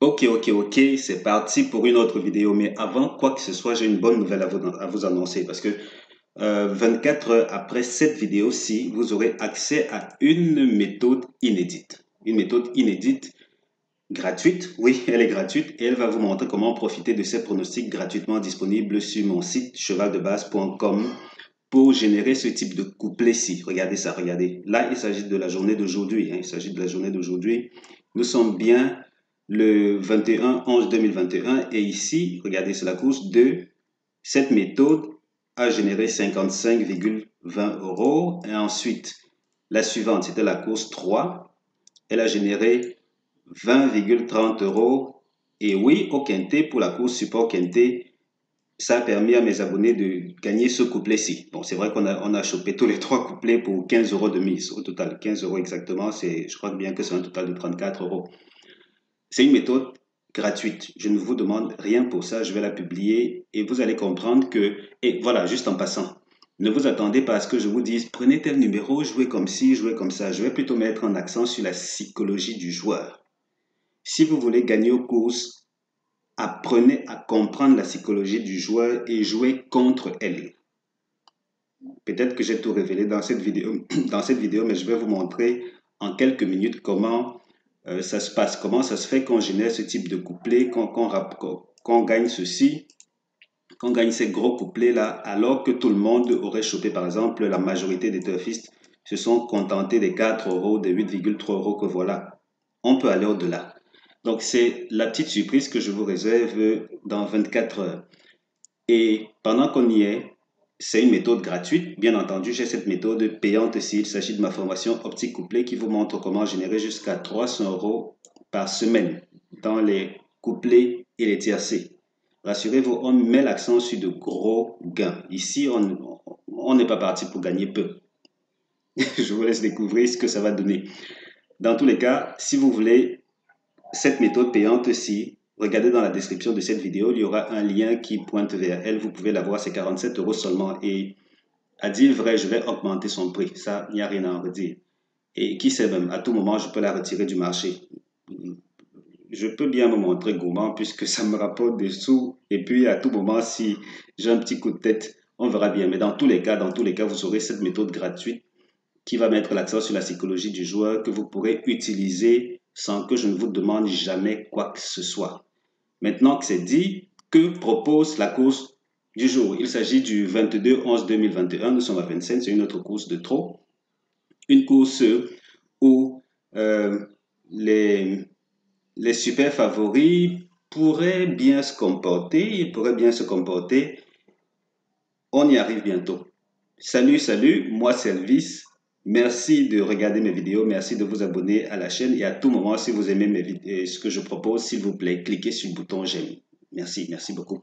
Ok, c'est parti pour une autre vidéo. Mais avant quoi que ce soit, j'ai une bonne nouvelle à vous annoncer parce que 24 heures après cette vidéo-ci, vous aurez accès à une méthode inédite. Une méthode inédite, gratuite. Oui, elle est gratuite et elle va vous montrer comment profiter de ces pronostics gratuitement disponibles sur mon site chevaldebase.com pour générer ce type de couplet-ci. Regardez ça, regardez. Là, il s'agit de la journée d'aujourd'hui. Il s'agit de la journée d'aujourd'hui. Nous sommes bien le 21/11/2021 et ici, regardez, c'est la course 2. Cette méthode a généré 55,20 euros. Et ensuite, la suivante, c'était la course 3. Elle a généré 20,30 euros. Et oui, au quintet, pour la course support quintet, ça a permis à mes abonnés de gagner ce couplet-ci. Bon, c'est vrai qu'on a chopé tous les trois couplets pour 15 euros de mise au total. 15 euros exactement, je crois bien que c'est un total de 34 euros. C'est une méthode gratuite. Je ne vous demande rien pour ça. Je vais la publier et vous allez comprendre que, et voilà, juste en passant, ne vous attendez pas à ce que je vous dise, prenez tel numéro, jouez comme ci, jouez comme ça. Je vais plutôt mettre un accent sur la psychologie du joueur. Si vous voulez gagner aux courses, apprenez à comprendre la psychologie du joueur et jouez contre elle. Peut-être que j'ai tout révélé dans cette vidéo, mais je vais vous montrer en quelques minutes comment ça se passe, comment ça se fait qu'on génère ce type de couplet, qu'on gagne ceci, qu'on gagne ces gros couplets-là, alors que tout le monde aurait chopé, par exemple, la majorité des turfistes se sont contentés des 4 euros, des 8,3 euros que voilà. On peut aller au-delà. Donc, c'est la petite surprise que je vous réserve dans 24 heures. Et pendant qu'on y est, c'est une méthode gratuite. Bien entendu, j'ai cette méthode payante s'il s'agit de ma formation optique couplée qui vous montre comment générer jusqu'à 300 euros par semaine dans les couplets et les tiercés. Rassurez-vous, on met l'accent sur de gros gains. Ici, on n'est pas parti pour gagner peu. Je vous laisse découvrir ce que ça va donner. Dans tous les cas, si vous voulez cette méthode payante-ci, regardez dans la description de cette vidéo, il y aura un lien qui pointe vers elle. Vous pouvez la voir, c'est 47 euros seulement. Et à dire vrai, je vais augmenter son prix. Ça, il n'y a rien à en redire. Et qui sait même, à tout moment, je peux la retirer du marché. Je peux bien me montrer gourmand puisque ça me rapporte des sous. Et puis, à tout moment, si j'ai un petit coup de tête, on verra bien. Mais dans tous les cas, vous aurez cette méthode gratuite qui va mettre l'accent sur la psychologie du joueur que vous pourrez utiliser sans que je ne vous demande jamais quoi que ce soit. Maintenant que c'est dit, que propose la course du jour? Il s'agit du 22/11/2021, nous sommes à 25, c'est une autre course de trop. Une course où les, les super favoris pourraient bien se comporter. On y arrive bientôt. Salut, moi c'est Elvis. Merci de regarder mes vidéos, merci de vous abonner à la chaîne et à tout moment, si vous aimez mes vidéos, ce que je propose, s'il vous plaît, cliquez sur le bouton j'aime. Merci beaucoup.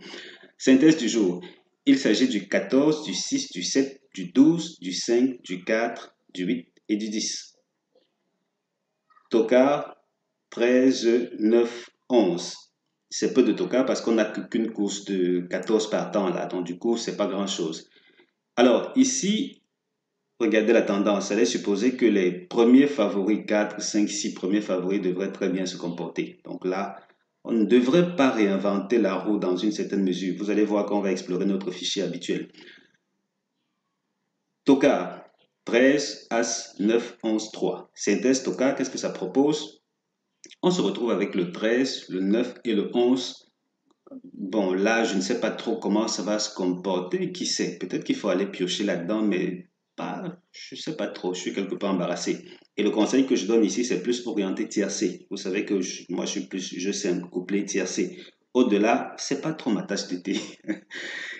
Synthèse du jour. Il s'agit du 14, du 6, du 7, du 12, du 5, du 4, du 8 et du 10. Tocard 13, 9, 11. C'est peu de tocard parce qu'on n'a qu'une course de 14 partants là, donc du coup, c'est pas grand-chose. Alors, ici, regardez la tendance. Elle est supposée que les premiers favoris, 4, 5, 6 premiers favoris devraient très bien se comporter. Donc là, on ne devrait pas réinventer la roue dans une certaine mesure. Vous allez voir qu'on va explorer notre fichier habituel. Tocard, 13, As, 9, 11, 3. Synthèse Tocard, qu'est-ce que ça propose? On se retrouve avec le 13, le 9 et le 11. Bon, là, je ne sais pas trop comment ça va se comporter. Qui sait? Peut-être qu'il faut aller piocher là-dedans, mais pas, je ne sais pas trop. Je suis quelque peu embarrassé. Et le conseil que je donne ici, c'est plus orienté tiercé. Vous savez que moi, je sais un couplet tiercé. Au-delà, c'est pas trop ma tasse de thé.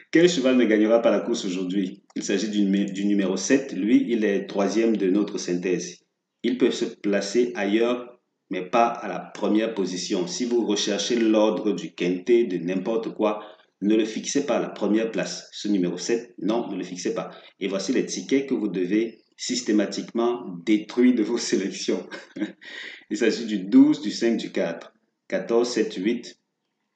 Quel cheval ne gagnera pas la course aujourd'hui? Il s'agit du numéro 7. Lui, il est troisième de notre synthèse. Il peut se placer ailleurs, mais pas à la première position. Si vous recherchez l'ordre du quintet, de n'importe quoi, ne le fixez pas à la première place. Ce numéro 7, non, ne le fixez pas. Et voici les tickets que vous devez systématiquement détruire de vos sélections. Il s'agit du 12, du 5, du 4. 14, 7, 8,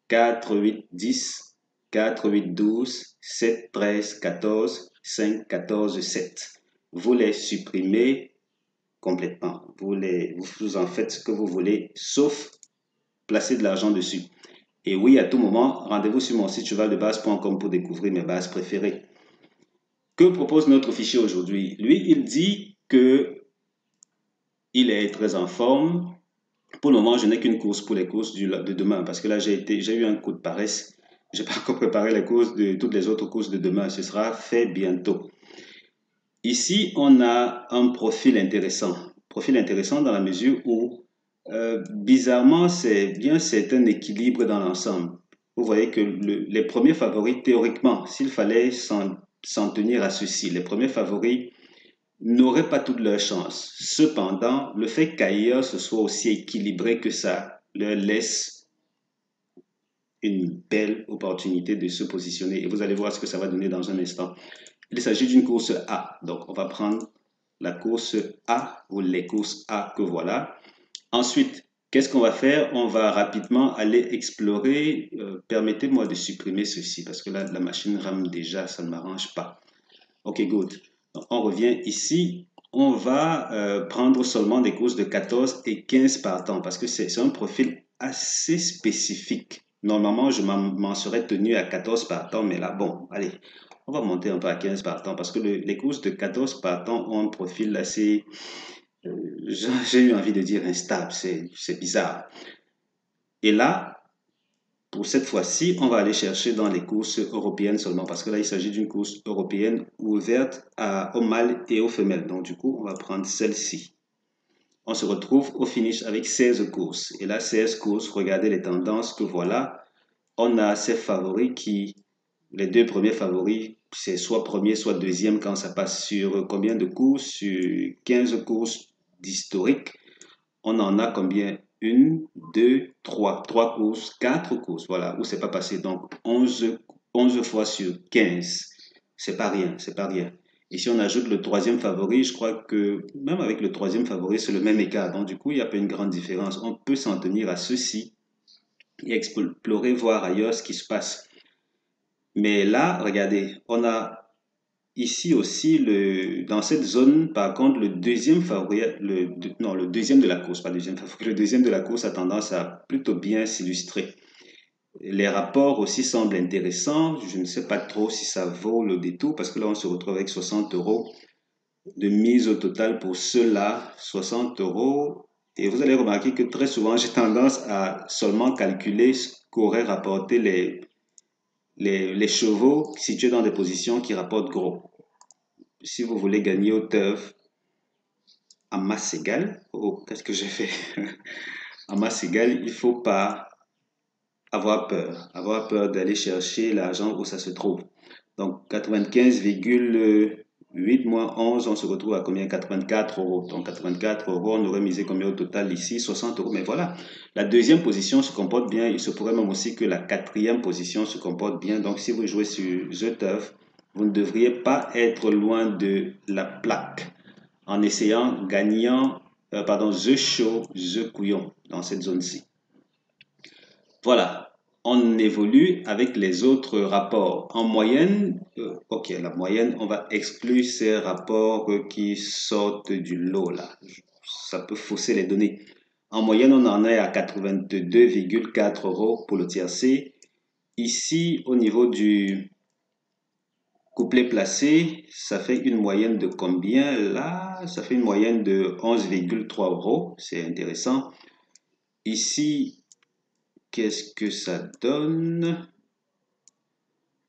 4, 8, 10, 4, 8, 12, 7, 13, 14, 5, 14, 7. Vous les supprimez complètement. Vous en faites ce que vous voulez, sauf placer de l'argent dessus. Et oui, à tout moment, rendez-vous sur mon site chevaldebases.com pour découvrir mes bases préférées. Que propose notre fichier aujourd'hui? Lui, il dit que il est très en forme. Pour le moment, je n'ai qu'une course pour les courses de demain parce que là, j'ai eu un coup de paresse. Je n'ai pas encore préparé les courses de toutes les autres courses de demain. Ce sera fait bientôt. Ici, on a un profil intéressant. Profil intéressant dans la mesure où, bizarrement, c'est un équilibre dans l'ensemble. Vous voyez que les premiers favoris, théoriquement, s'il fallait s'en tenir à ceci, les premiers favoris n'auraient pas toutes leurs chances. Cependant, le fait qu'ailleurs ce soit aussi équilibré que ça leur laisse une belle opportunité de se positionner. Et vous allez voir ce que ça va donner dans un instant. Il s'agit d'une course A. Donc, on va prendre la course A ou les courses A que voilà. Ensuite, qu'est-ce qu'on va faire? On va rapidement aller explorer. Permettez-moi de supprimer ceci parce que là, la machine rame déjà, ça ne m'arrange pas. OK, good. Donc, on revient ici. On va prendre seulement des courses de 14 et 15 partants parce que c'est un profil assez spécifique. Normalement, je m'en serais tenu à 14 partants, mais là, bon, allez, on va monter un peu à 15 partants parce que les courses de 14 partants ont un profil assez, j'ai eu envie de dire instable, c'est bizarre. Et là, pour cette fois-ci, on va aller chercher dans les courses européennes seulement parce que là, il s'agit d'une course européenne ouverte aux mâles et aux femelles. Donc, du coup, on va prendre celle-ci. On se retrouve au finish avec 16 courses. Et là, 16 courses, regardez les tendances que voilà. On a ces favoris les deux premiers favoris, c'est soit premier, soit deuxième quand ça passe sur combien de courses? Sur 15 courses d'historique. On en a combien? Une, deux, trois. Trois courses, quatre courses, voilà, où c'est pas passé. Donc, 11 fois sur 15. C'est pas rien, c'est pas rien. Et si on ajoute le troisième favori, je crois que même avec le troisième favori, c'est le même écart. Donc, du coup, il n'y a pas une grande différence. On peut s'en tenir à ceci et explorer, voir ailleurs ce qui se passe. Mais là, regardez, on a ici aussi, dans cette zone, par contre, le deuxième favori, non, le deuxième de la course, pas deuxième favori, le deuxième de la course a tendance à plutôt bien s'illustrer. Les rapports aussi semblent intéressants. Je ne sais pas trop si ça vaut le détour parce que là, on se retrouve avec 60 € de mise au total pour ceux-là, 60 €. Et vous allez remarquer que très souvent, j'ai tendance à seulement calculer ce qu'auraient rapporté les chevaux situés dans des positions qui rapportent gros. Si vous voulez gagner au turf à masse égale, oh, qu'est-ce que j'ai fait? À masse égale, il ne faut pas avoir peur d'aller chercher l'argent où ça se trouve. Donc 95,8 moins 11, on se retrouve à combien? 84 €. Donc 84 €, on aurait misé combien au total ici? 60 €. Mais voilà, la deuxième position se comporte bien. Il se pourrait même aussi que la quatrième position se comporte bien. Donc si vous jouez sur The Turf, vous ne devriez pas être loin de la plaque en essayant gagnant, The Show, The Couillon dans cette zone-ci. Voilà, on évolue avec les autres rapports. En moyenne, ok, la moyenne, on va exclure ces rapports qui sortent du lot là. Ça peut fausser les données. En moyenne, on en est à 82,4 € pour le tiercé. Ici, au niveau du couplet placé, ça fait une moyenne de combien? Là, ça fait une moyenne de 11,3 €. C'est intéressant. Ici, qu'est-ce que ça donne?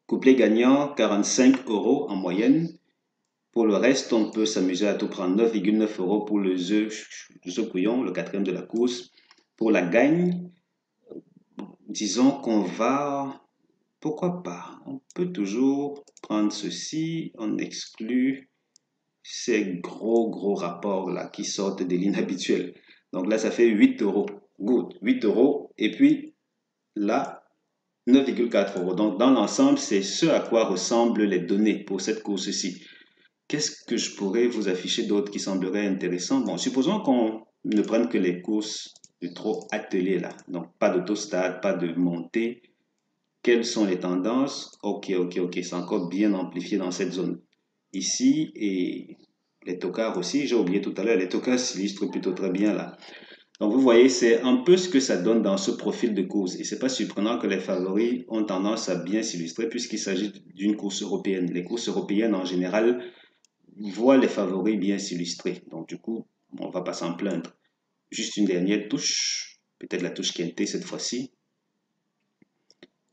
Couplet gagnant, 45 € en moyenne. Pour le reste, on peut s'amuser à tout prendre. 9,9 € pour le The Couillon, le quatrième de la course. Pour la gagne, disons qu'on va... Pourquoi pas? On peut toujours prendre ceci. On exclut ces gros rapports là qui sortent des lignes habituelles. Donc là, ça fait 8 €. Good, 8 €. Et puis là, 9,4 €. Donc dans l'ensemble, c'est ce à quoi ressemblent les données pour cette course-ci. Qu'est-ce que je pourrais vous afficher d'autre qui semblerait intéressant? Bon, supposons qu'on ne prenne que les courses de trop attelées là. Donc pas d'autostade, pas de montée. Quelles sont les tendances? Ok, c'est encore bien amplifié dans cette zone. Ici, et les tocards aussi, j'ai oublié tout à l'heure, les tocards s'illustrent plutôt très bien là. Donc vous voyez, c'est un peu ce que ça donne dans ce profil de course. Et c'est pas surprenant que les favoris ont tendance à bien s'illustrer puisqu'il s'agit d'une course européenne. Les courses européennes en général voient les favoris bien s'illustrer. Donc du coup, on va pas s'en plaindre. Juste une dernière touche, peut-être la touche quintée cette fois-ci.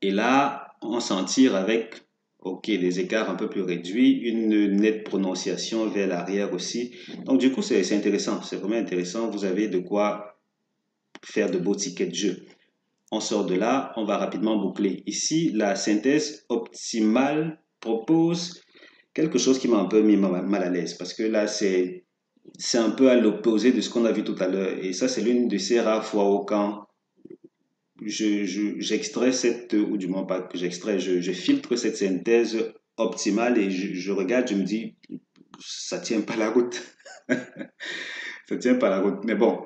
Et là, on s'en tire avec, ok, des écarts un peu plus réduits, une nette prononciation vers l'arrière aussi. Donc du coup, c'est intéressant, c'est vraiment intéressant. Vous avez de quoi faire de beaux tickets de jeu. On sort de là, on va rapidement boucler. Ici, la synthèse optimale propose quelque chose qui m'a un peu mis mal à l'aise parce que là, c'est un peu à l'opposé de ce qu'on a vu tout à l'heure. Et ça, c'est l'une de ces rares fois où quand j'extrais cette, ou du moins pas que j'extrais, je filtre cette synthèse optimale et je regarde, je me dis, ça tient pas la route. Ça tient pas la route. Mais bon,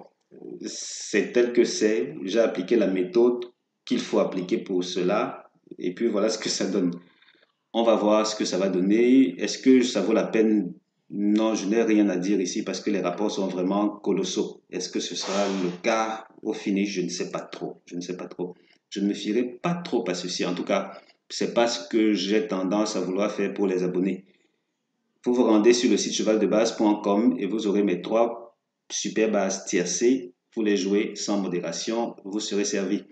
c'est tel que c'est. J'ai appliqué la méthode qu'il faut appliquer pour cela. Et puis voilà ce que ça donne. On va voir ce que ça va donner. Est-ce que ça vaut la peine? Non, je n'ai rien à dire ici parce que les rapports sont vraiment colossaux. Est-ce que ce sera le cas au finish? Je ne sais pas trop. Je ne sais pas trop. Je ne me fierai pas trop à ceci. En tout cas, c'est pas ce que j'ai tendance à vouloir faire pour les abonnés. Vous vous rendez sur le site chevaldebase.com et vous aurez mes 3 super bases tiercées. Vous les jouez sans modération. Vous serez servi.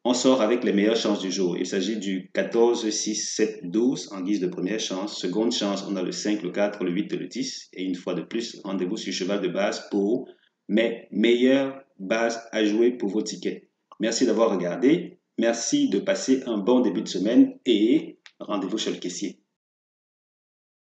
On sort avec les meilleures chances du jour. Il s'agit du 14, 6, 7, 12 en guise de première chance. Seconde chance, on a le 5, le 4, le 8 et le 10. Et une fois de plus, rendez-vous sur Cheval de Base pour mes meilleures bases à jouer pour vos tickets. Merci d'avoir regardé. Merci de passer un bon début de semaine et rendez-vous chez le caissier.